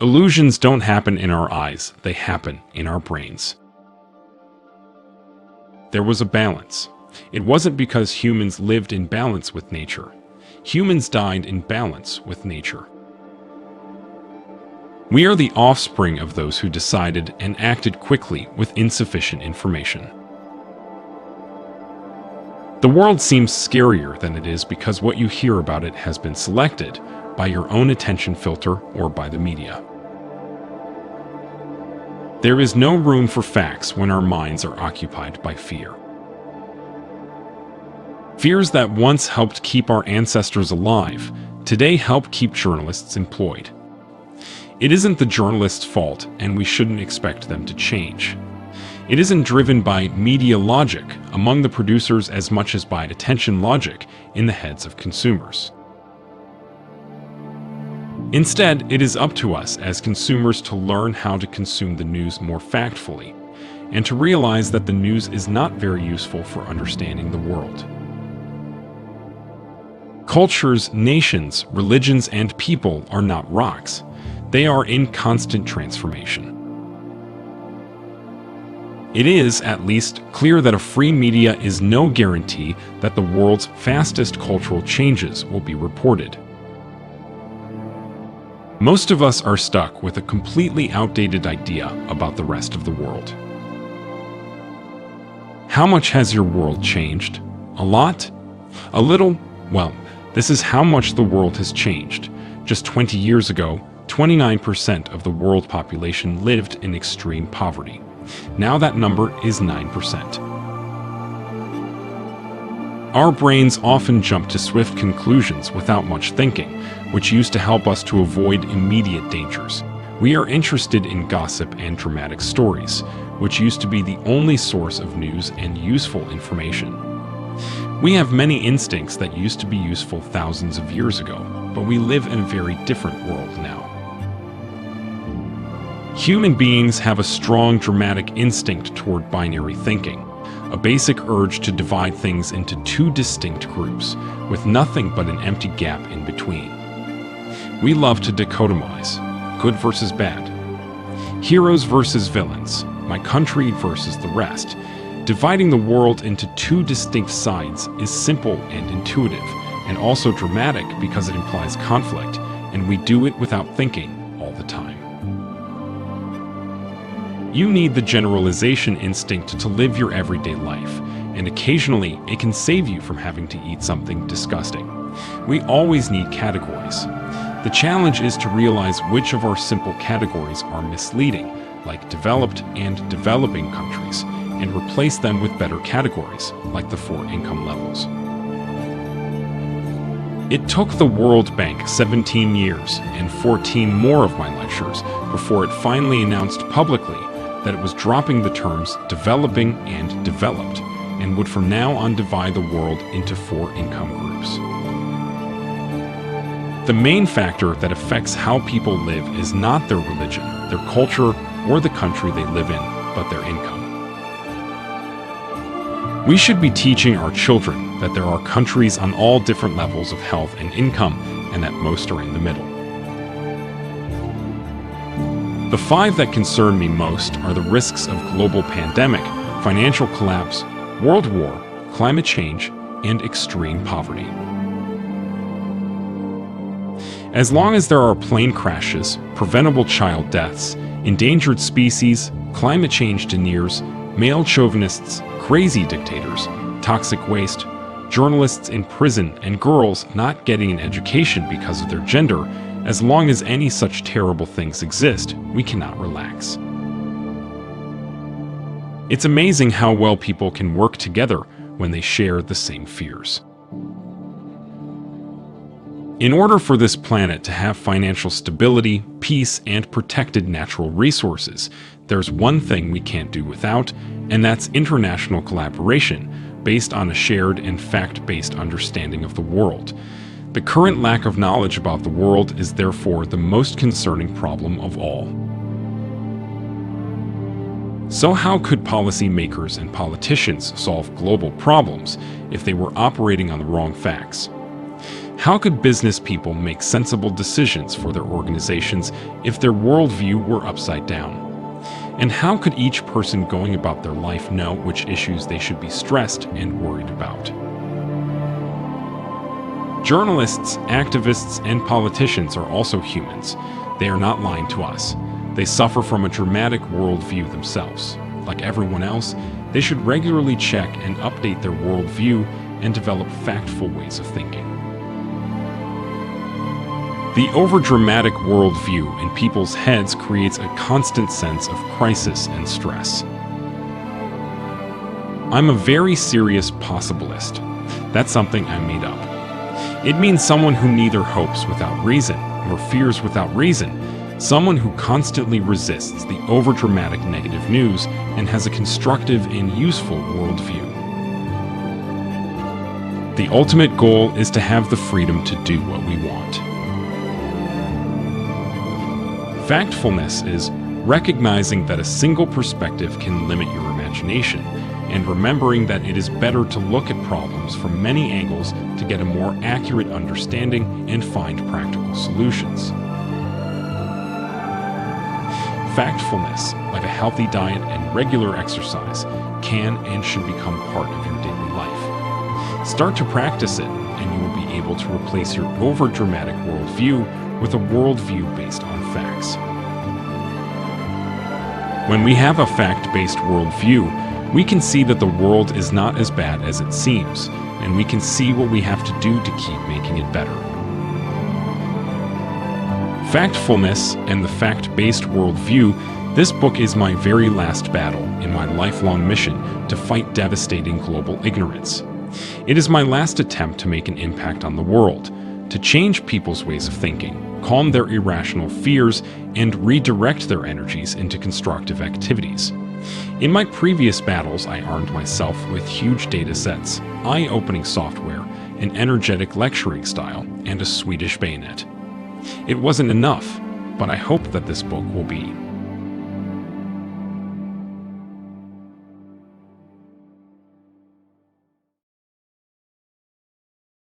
Illusions don't happen in our eyes, they happen in our brains. There was a balance. It wasn't because humans lived in balance with nature. Humans died in balance with nature. We are the offspring of those who decided and acted quickly with insufficient information. The world seems scarier than it is because what you hear about it has been selected by your own attention filter or by the media. There is no room for facts when our minds are occupied by fear. Fears that once helped keep our ancestors alive, today help keep journalists employed. It isn't the journalists' fault, and we shouldn't expect them to change. It isn't driven by media logic among the producers as much as by attention logic in the heads of consumers. Instead, it is up to us as consumers to learn how to consume the news more factfully, and to realize that the news is not very useful for understanding the world. Cultures, nations, religions, and people are not rocks. They are in constant transformation. It is, at least, clear that a free media is no guarantee that the world's fastest cultural changes will be reported. Most of us are stuck with a completely outdated idea about the rest of the world. How much has your world changed? A lot? A little? Well, this is how much the world has changed. Just 20 years ago, 29% of the world population lived in extreme poverty. Now that number is 9%. Our brains often jump to swift conclusions without much thinking, which used to help us to avoid immediate dangers. We are interested in gossip and dramatic stories, which used to be the only source of news and useful information. We have many instincts that used to be useful thousands of years ago, but we live in a very different world now. Human beings have a strong dramatic instinct toward binary thinking, a basic urge to divide things into two distinct groups, with nothing but an empty gap in between. We love to dichotomize, good versus bad, heroes versus villains, my country versus the rest. Dividing the world into two distinct sides is simple and intuitive, and also dramatic because it implies conflict, and we do it without thinking all the time. You need the generalization instinct to live your everyday life, and occasionally it can save you from having to eat something disgusting. We always need categories. The challenge is to realize which of our simple categories are misleading, like developed and developing countries, and replace them with better categories, like the 4 income levels. It took the World Bank 17 years and 14 more of my lectures before it finally announced publicly that it was dropping the terms developing and developed, and would from now on divide the world into 4 income groups. The main factor that affects how people live is not their religion, their culture, or the country they live in, but their income. We should be teaching our children that there are countries on all different levels of health and income, and that most are in the middle. The 5 that concern me most are the risks of global pandemic, financial collapse, world war, climate change, and extreme poverty. As long as there are plane crashes, preventable child deaths, endangered species, climate change deniers, male chauvinists, crazy dictators, toxic waste, journalists in prison, and girls not getting an education because of their gender, as long as any such terrible things exist, we cannot relax. It's amazing how well people can work together when they share the same fears. In order for this planet to have financial stability, peace, and protected natural resources, there's one thing we can't do without, and that's international collaboration based on a shared and fact-based understanding of the world. The current lack of knowledge about the world is therefore the most concerning problem of all. So how could policymakers and politicians solve global problems if they were operating on the wrong facts? How could business people make sensible decisions for their organizations if their worldview were upside down? And how could each person going about their life know which issues they should be stressed and worried about? Journalists, activists, and politicians are also humans. They are not lying to us. They suffer from a dramatic worldview themselves. Like everyone else, they should regularly check and update their worldview and develop factful ways of thinking. The overdramatic worldview in people's heads creates a constant sense of crisis and stress. I'm a very serious possibilist. That's something I made up. It means someone who neither hopes without reason nor fears without reason, someone who constantly resists the overdramatic negative news and has a constructive and useful worldview. The ultimate goal is to have the freedom to do what we want. Factfulness is recognizing that a single perspective can limit your imagination, and remembering that it is better to look at problems from many angles to get a more accurate understanding and find practical solutions. Factfulness, like a healthy diet and regular exercise, can and should become part of your daily life. Start to practice it, and you will be able to replace your overdramatic worldview with a worldview based on facts. When we have a fact-based worldview, we can see that the world is not as bad as it seems, and we can see what we have to do to keep making it better. Factfulness and the fact-based worldview, this book is my very last battle in my lifelong mission to fight devastating global ignorance. It is my last attempt to make an impact on the world, to change people's ways of thinking, calm their irrational fears, and redirect their energies into constructive activities. In my previous battles, I armed myself with huge data sets, eye-opening software, an energetic lecturing style, and a Swedish bayonet. It wasn't enough, but I hope that this book will be.